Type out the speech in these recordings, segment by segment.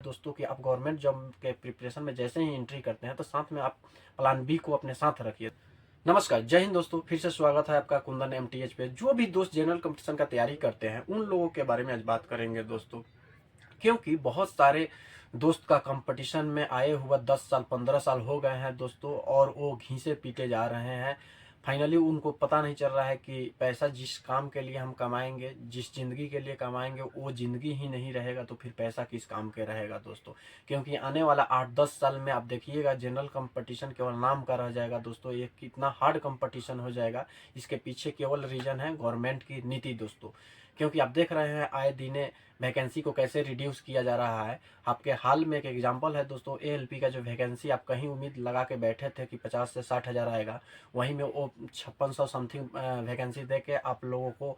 दोस्तों कि आप गवर्नमेंट जॉब के प्रिपरेशन में जैसे ही एंट्री करते हैं तो साथ में आप प्लान बी को अपने साथ रखिए। नमस्कार, जय हिंद दोस्तों, फिर से स्वागत है आपका कुंदन एमटीएच पे। जो भी दोस्त जनरल कंपटीशन का तैयारी करते हैं उन लोगों के बारे में आज बात करेंगे दोस्तों, क्योंकि बहुत सारे दोस्त का कंपटीशन में आए हुआ 10 साल 15 साल हो गए हैं दोस्तों, और वो घिसे पीटे जा रहे हैं। फाइनली उनको पता नहीं चल रहा है कि पैसा जिस काम के लिए हम कमाएंगे, जिस ज़िंदगी के लिए कमाएंगे, वो ज़िंदगी ही नहीं रहेगा तो फिर पैसा किस काम के रहेगा दोस्तों। क्योंकि आने वाला 8-10 साल में आप देखिएगा जनरल कंपटीशन केवल नाम का रह जाएगा दोस्तों। ये कितना हार्ड कंपटीशन हो जाएगा, इसके पीछे केवल रीज़न है गवर्नमेंट की नीति दोस्तों। क्योंकि आप देख रहे हैं आए दिन वैकेंसी को कैसे रिड्यूस किया जा रहा है। आपके हाल में एक एग्जांपल है दोस्तों, एएलपी का जो वैकेंसी आप कहीं उम्मीद लगा के बैठे थे कि 50 से 60 हज़ार आएगा, वहीं में वो 5600 समथिंग वैकेंसी दे के आप लोगों को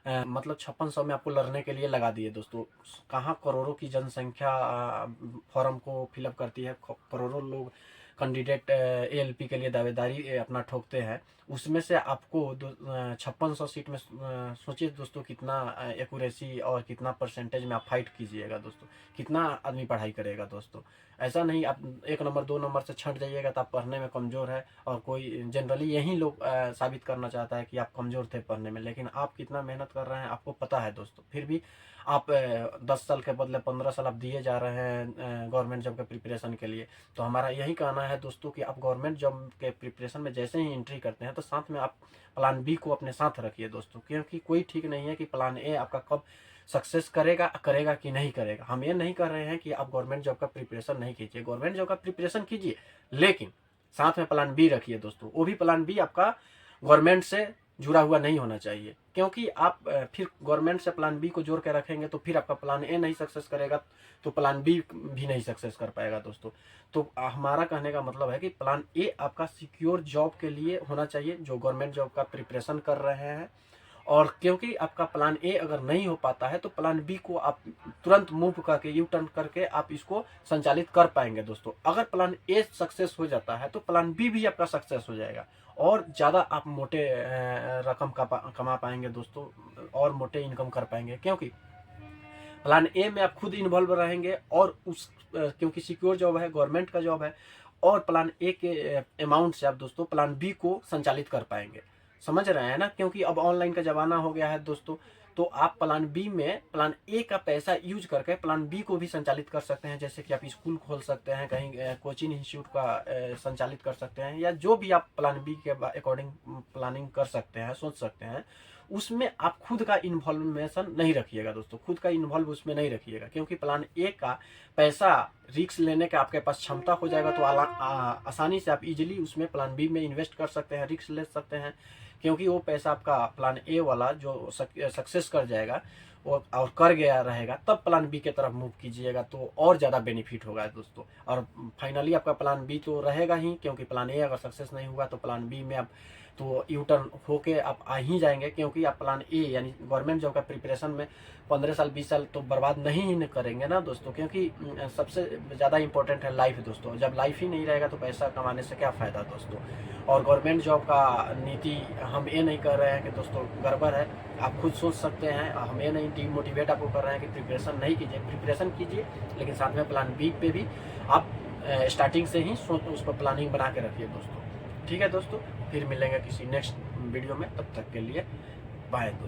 मतलब 5600 में आपको लड़ने के लिए लगा दिए दोस्तों। कहाँ करोड़ों की जनसंख्या फॉर्म को फिलअप करती है, करोड़ों लोग कैंडिडेट एएलपी के लिए दावेदारी अपना ठोकते हैं, उसमें से आपको 5600 सीट में सोचिए दोस्तों कितना एक्यूरेसी और कितना परसेंटेज में आप फाइट कीजिएगा दोस्तों। कितना आदमी पढ़ाई करेगा दोस्तों। ऐसा नहीं आप 1 नंबर 2 नंबर से छंट जाइएगा तो आप पढ़ने में कमज़ोर है, और कोई जनरली यही लोग साबित करना चाहता है कि आप कमज़ोर थे पढ़ने में, लेकिन आप कितना मेहनत कर रहे हैं आपको पता है दोस्तों। फिर भी आप 10 साल के बदले 15 साल आप दिए जा रहे हैं गवर्नमेंट जॉब के प्रिपरेशन के लिए। तो हमारा यही कहना है दोस्तों कि आप गवर्नमेंट जॉब के प्रिपरेशन में जैसे ही एंट्री करते हैं तो साथ में आप प्लान बी को अपने साथ रखिए दोस्तों। क्योंकि कोई ठीक नहीं है कि प्लान ए आपका कब सक्सेस करेगा कि नहीं करेगा। हम ये नहीं कर रहे हैं कि आप गवर्नमेंट जॉब का प्रिपरेशन नहीं कीजिए, गवर्नमेंट जॉब का प्रिपरेशन कीजिए, लेकिन साथ में प्लान बी रखिए दोस्तों। वो भी प्लान बी आपका गवर्नमेंट से जुड़ा हुआ नहीं होना चाहिए, क्योंकि आप फिर गवर्नमेंट से प्लान बी को जोड़ के रखेंगे तो फिर आपका प्लान ए नहीं सक्सेस करेगा तो प्लान बी भी नहीं सक्सेस कर पाएगा दोस्तों। तो हमारा कहने का मतलब है कि प्लान ए आपका सिक्योर जॉब के लिए होना चाहिए जो गवर्नमेंट जॉब का प्रिपरेशन कर रहे हैं। और क्योंकि आपका प्लान ए अगर नहीं हो पाता है तो प्लान बी को आप तुरंत मूव करके यू टर्न करके आप इसको संचालित कर पाएंगे दोस्तों। अगर प्लान ए सक्सेस हो जाता है तो प्लान बी भी आपका सक्सेस हो जाएगा, और ज़्यादा आप मोटे रकम कमा पाएंगे दोस्तों, और मोटे इनकम कर पाएंगे। क्योंकि प्लान ए में आप खुद इन्वॉल्व रहेंगे, और उस क्योंकि सिक्योर जॉब है, गवर्नमेंट का जॉब है, और प्लान ए के अमाउंट से आप दोस्तों प्लान बी को संचालित कर पाएंगे। समझ रहे हैं ना, क्योंकि अब ऑनलाइन का ज़माना हो गया है दोस्तों। तो आप प्लान बी में प्लान ए का पैसा यूज करके प्लान बी को भी संचालित कर सकते हैं। जैसे कि आप स्कूल खोल सकते हैं, कहीं कोचिंग इंस्टीट्यूट का संचालित कर सकते हैं, या जो भी आप प्लान बी के अकॉर्डिंग प्लानिंग कर सकते हैं, सोच सकते हैं, उसमें आप खुद का इन्वॉल्वेशन नहीं रखिएगा दोस्तों। खुद का इन्वॉल्व उसमें नहीं रखिएगा, क्योंकि प्लान ए का पैसा रिस्क लेने का आपके पास क्षमता हो जाएगा तो आसानी से आप इजीली उसमें प्लान बी में इन्वेस्ट कर सकते हैं, रिस्क ले सकते हैं। क्योंकि वो पैसा आपका प्लान ए वाला जो सक्सेस कर जाएगा और कर गया रहेगा, तब प्लान बी के तरफ मूव कीजिएगा तो और ज़्यादा बेनिफिट होगा दोस्तों। और फाइनली आपका प्लान बी तो रहेगा ही, क्योंकि प्लान ए अगर सक्सेस नहीं हुआ तो प्लान बी में आप तो यू टर्न होके आप आ ही जाएंगे। क्योंकि आप प्लान ए यानी गवर्नमेंट जॉब का प्रिपरेशन में 15 साल 20 साल तो बर्बाद नहीं करेंगे ना दोस्तों। क्योंकि सबसे ज़्यादा इंपॉर्टेंट है लाइफ दोस्तों। जब लाइफ ही नहीं रहेगा तो पैसा कमाने से क्या फ़ायदा दोस्तों। और गवर्नमेंट जॉब का नीति हम ये नहीं कर रहे हैं कि दोस्तों गड़बड़ है, आप खुद सोच सकते हैं। हम ये नहीं डिमोटिवेट आपको कर रहे हैं कि प्रिपरेशन नहीं कीजिए, प्रिपरेशन कीजिए, लेकिन साथ में प्लान बी पे भी आप स्टार्टिंग से ही उस पर प्लानिंग बना के रखिए दोस्तों। ठीक है दोस्तों, फिर मिलेंगे किसी नेक्स्ट वीडियो में, तब तक के लिए बाय दोस्तों।